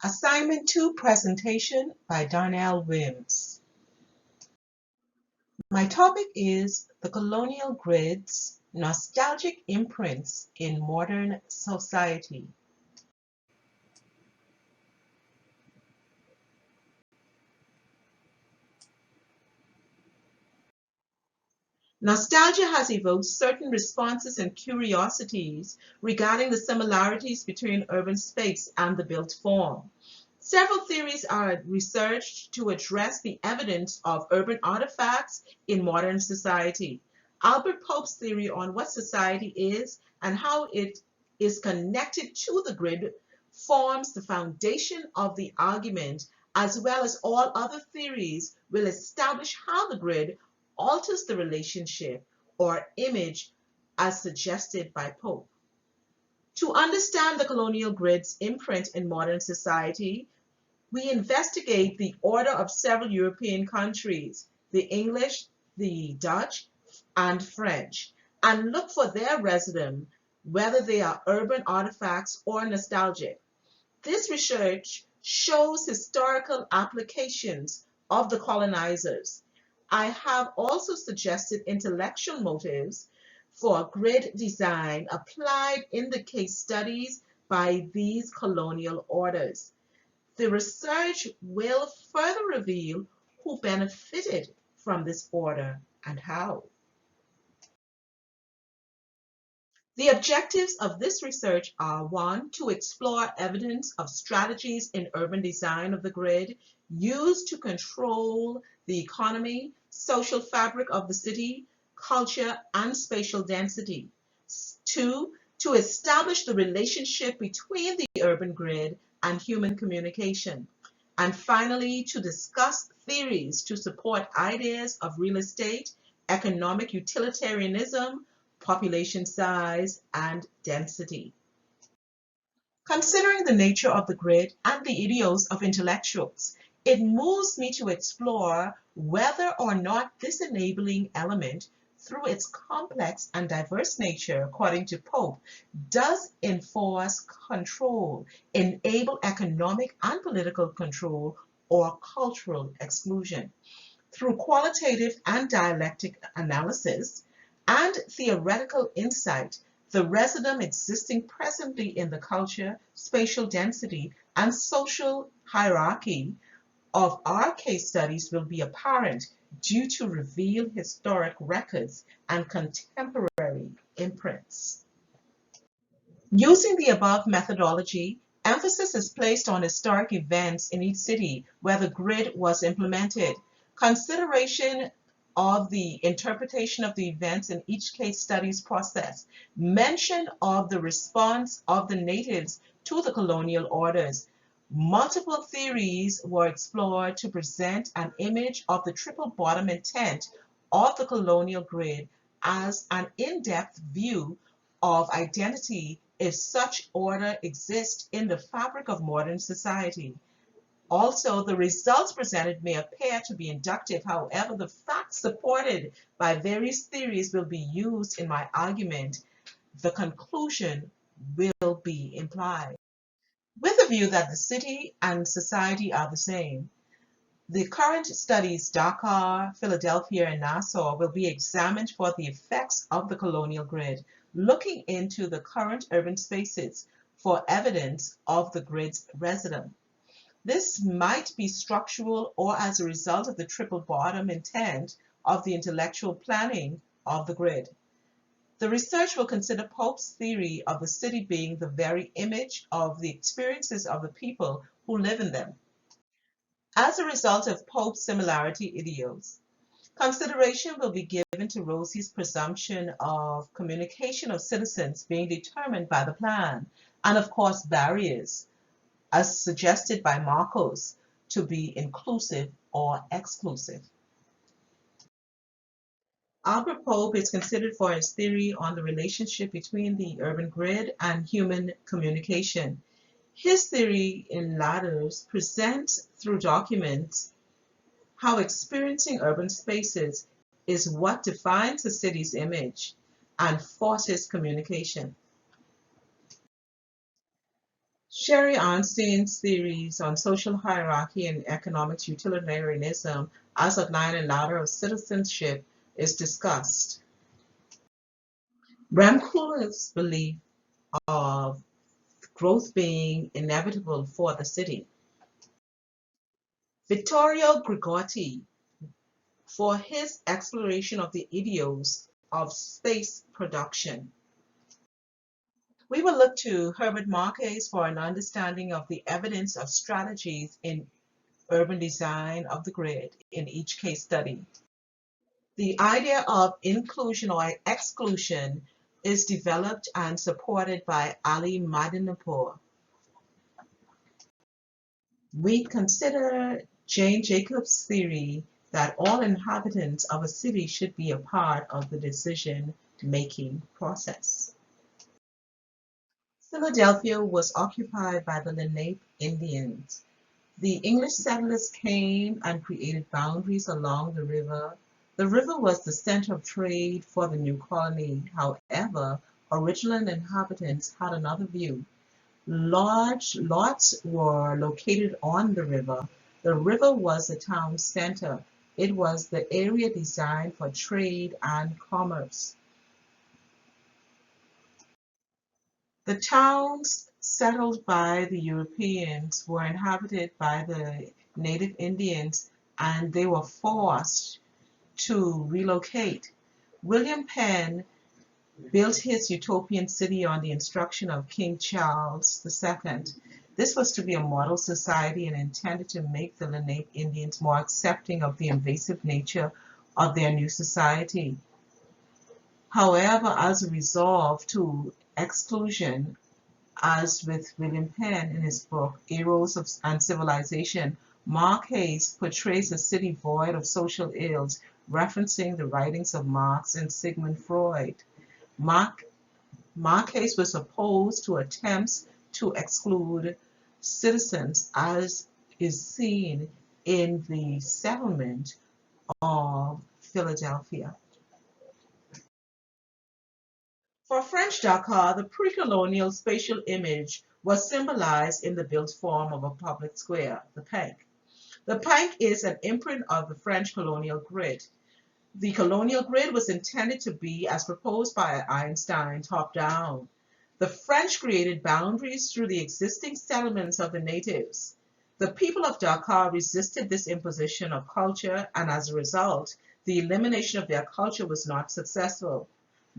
Assignment 2 presentation by Darnell Wims. My topic is the colonial grids, nostalgic imprints in modern society. Nostalgia has evoked certain responses and curiosities regarding the similarities between urban space and the built form. Several theories are researched to address the evidence of urban artifacts in modern society. Albert Pope's theory on what society is and how it is connected to the grid forms the foundation of the argument, as well as all other theories will establish how the grid alters the relationship or image as suggested by Pope. To understand the colonial grid's imprint in modern society, we investigate the order of several European countries, the English, the Dutch, and French, and look for their residuum, whether they are urban artifacts or nostalgic. This research shows historical applications of the colonizers. I have also suggested intellectual motives for grid design applied in the case studies by these colonial orders. The research will further reveal who benefited from this order and how. The objectives of this research are: 1, to explore evidence of strategies in urban design of the grid used to control the economy, social fabric of the city, culture, and spatial density. 2, to establish the relationship between the urban grid and human communication. And finally, to discuss theories to support ideas of real estate, economic utilitarianism, population size, and density. Considering the nature of the grid and the ideals of intellectuals, it moves me to explore whether or not this enabling element, through its complex and diverse nature, according to Pope, does enforce control, enable economic and political control, or cultural exclusion. Through qualitative and dialectic analysis and theoretical insight, the residuum existing presently in the culture, spatial density, and social hierarchy of our case studies will be apparent due to revealed historic records and contemporary imprints. Using the above methodology, emphasis is placed on historic events in each city where the grid was implemented. Consideration of the interpretation of the events in each case studies process, mention of the response of the natives to the colonial orders. Multiple theories were explored to present an image of the triple bottom intent of the colonial grid as an in-depth view of identity if such order exists in the fabric of modern society. Also, the results presented may appear to be inductive. However, the facts supported by various theories will be used in my argument. The conclusion will be implied. With the view that the city and society are the same, the current studies Dakar, Philadelphia, and Nassau will be examined for the effects of the colonial grid, looking into the current urban spaces for evidence of the grid's residuum. This might be structural or as a result of the triple bottom intent of the intellectual planning of the grid. The research will consider Pope's theory of the city being the very image of the experiences of the people who live in them. As a result of Pope's similarity ideals, consideration will be given to Rosie's presumption of communication of citizens being determined by the plan, and of course barriers, as suggested by Marcos, to be inclusive or exclusive. Albert Pope is considered for his theory on the relationship between the urban grid and human communication. His theory in ladders presents through documents how experiencing urban spaces is what defines a city's image and forces communication. Sherry Arnstein's theories on social hierarchy and economic utilitarianism as outlined in Ladder of Citizenship is discussed. Ramkulla's belief of growth being inevitable for the city. Vittorio Grigotti for his exploration of the ideals of space production. We will look to Herbert Marcuse for an understanding of the evidence of strategies in urban design of the grid in each case study. The idea of inclusion or exclusion is developed and supported by Ali Madinpour. We consider Jane Jacobs' theory that all inhabitants of a city should be a part of the decision-making process. Philadelphia was occupied by the Lenape Indians. The English settlers came and created boundaries along the river. The river was the center of trade for the new colony. However, original inhabitants had another view. Large lots were located on the river. The river was the town center. It was the area designed for trade and commerce. The towns settled by the Europeans were inhabited by the native Indians and they were forced to relocate. William Penn built his utopian city on the instruction of King Charles II. This was to be a model society and intended to make the Lenape Indians more accepting of the invasive nature of their new society. However, as a resolve to exclusion, as with William Penn in his book Eros and Civilization, Marcuse portrays a city void of social ills, referencing the writings of Marx and Sigmund Freud. Marcuse was opposed to attempts to exclude citizens, as is seen in the settlement of Philadelphia. For French Dakar, the pre-colonial spatial image was symbolized in the built form of a public square, the Pink. The Pink is an imprint of the French colonial grid. The colonial grid was intended to be, as proposed by Einstein, top-down. The French created boundaries through the existing settlements of the natives. The people of Dakar resisted this imposition of culture, and as a result, the elimination of their culture was not successful.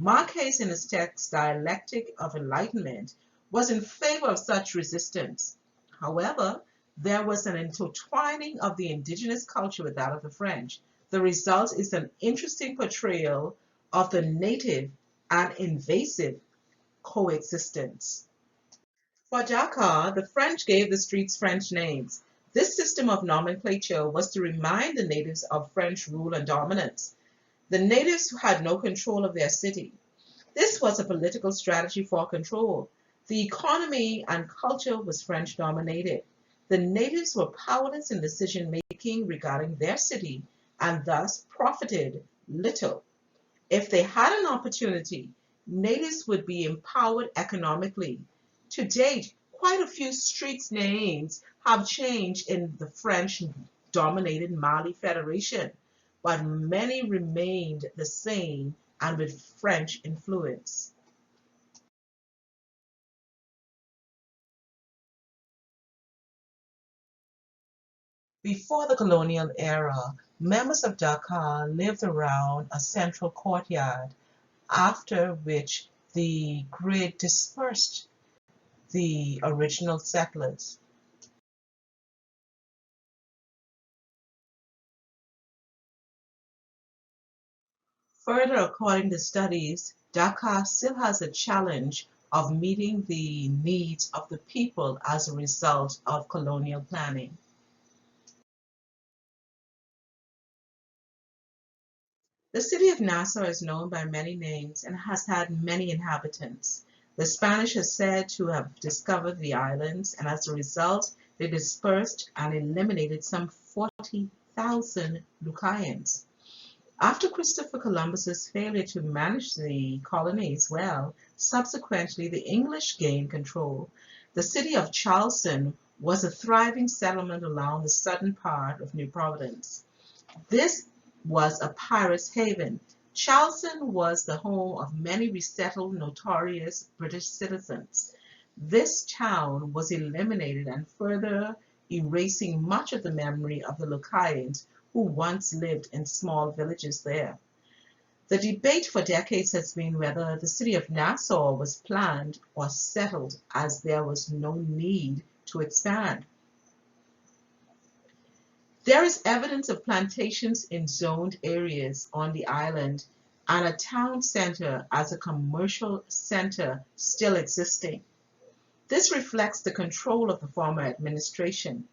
Marcuse, in his text Dialectic of Enlightenment, was in favor of such resistance. However, there was an intertwining of the indigenous culture with that of the French. The result is an interesting portrayal of the native and invasive coexistence. For Dakar, the French gave the streets French names. This system of nomenclature was to remind the natives of French rule and dominance. The natives had no control of their city. This was a political strategy for control. The economy and culture was French dominated. The natives were powerless in decision making regarding their city and thus profited little. If they had an opportunity, natives would be empowered economically. To date, quite a few streets names have changed in the French dominated Mali Federation, but many remained the same and with French influence. Before the colonial era, members of Dakar lived around a central courtyard, after which the grid dispersed the original settlers. Further, according to studies, Dakar still has a challenge of meeting the needs of the people as a result of colonial planning. The city of Nassau is known by many names and has had many inhabitants. The Spanish are said to have discovered the islands, and as a result, they dispersed and eliminated some 40,000 Lucayans. After Christopher Columbus's failure to manage the colonies well, subsequently the English gained control. The city of Charleston was a thriving settlement along the southern part of New Providence. This was a pirate's haven. Charleston was the home of many resettled notorious British citizens. This town was eliminated and further erasing much of the memory of the Lucayans who once lived in small villages there. The debate for decades has been whether the city of Nassau was planned or settled, as there was no need to expand. There is evidence of plantations in zoned areas on the island and a town center as a commercial center still existing. This reflects the control of the former administration.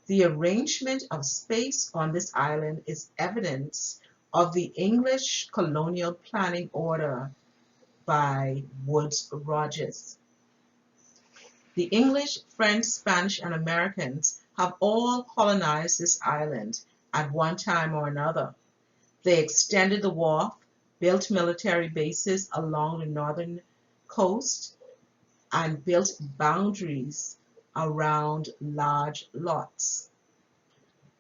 The arrangement of space on this island is evidence of the English colonial planning order by Woodes Rogers. The English, French, Spanish, and Americans have all colonized this island at one time or another. They extended the wharf, built military bases along the northern coast, and built boundaries around large lots.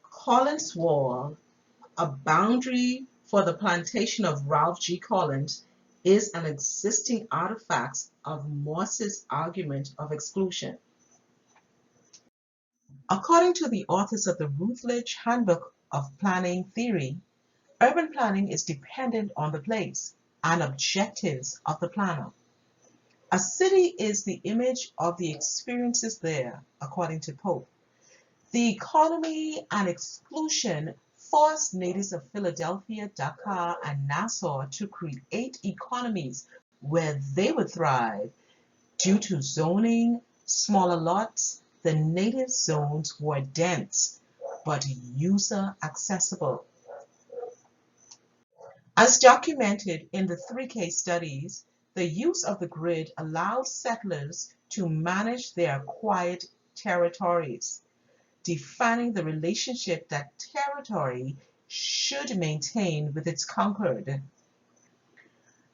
Collins Wall, a boundary for the plantation of Ralph G. Collins, is an existing artifact of Morse's argument of exclusion. According to the authors of the Routledge Handbook of Planning Theory, urban planning is dependent on the place and objectives of the planner. A city is the image of the experiences there, according to Pope. The economy and exclusion forced natives of Philadelphia, Dakar, and Nassau to create economies where they would thrive. Due to zoning, smaller lots, the native zones were dense but user accessible. As documented in the 3 case studies, the use of the grid allowed settlers to manage their acquired territories, defining the relationship that territory should maintain with its conquered.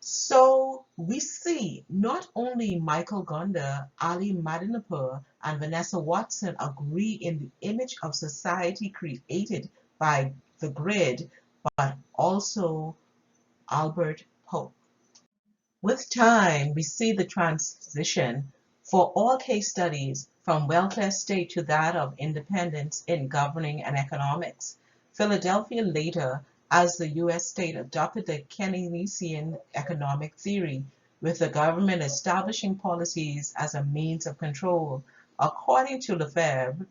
So we see not only Michael Gunda, Ali Madinapur, and Vanessa Watson agree in the image of society created by the grid, but also Albert Pope. With time, we see the transition for all case studies from welfare state to that of independence in governing and economics. Philadelphia later, as the U.S. state, adopted the Keynesian economic theory, with the government establishing policies as a means of control. According to Lefebvre,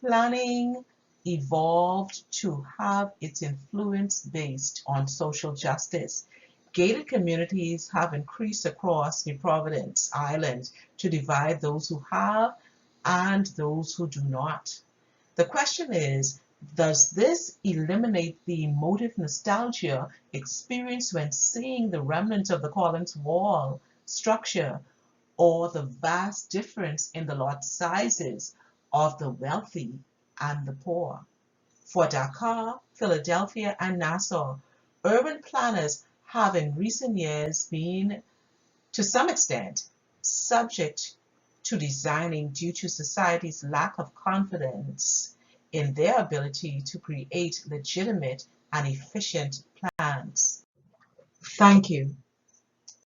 planning evolved to have its influence based on social justice. Gated communities have increased across New Providence Island to divide those who have and those who do not. The question is, does this eliminate the emotive nostalgia experienced when seeing the remnants of the Collins Wall structure, or the vast difference in the lot sizes of the wealthy and the poor? For Dakar, Philadelphia, and Nassau, urban planners have in recent years been, to some extent, subject to designing due to society's lack of confidence in their ability to create legitimate and efficient plans. Thank you.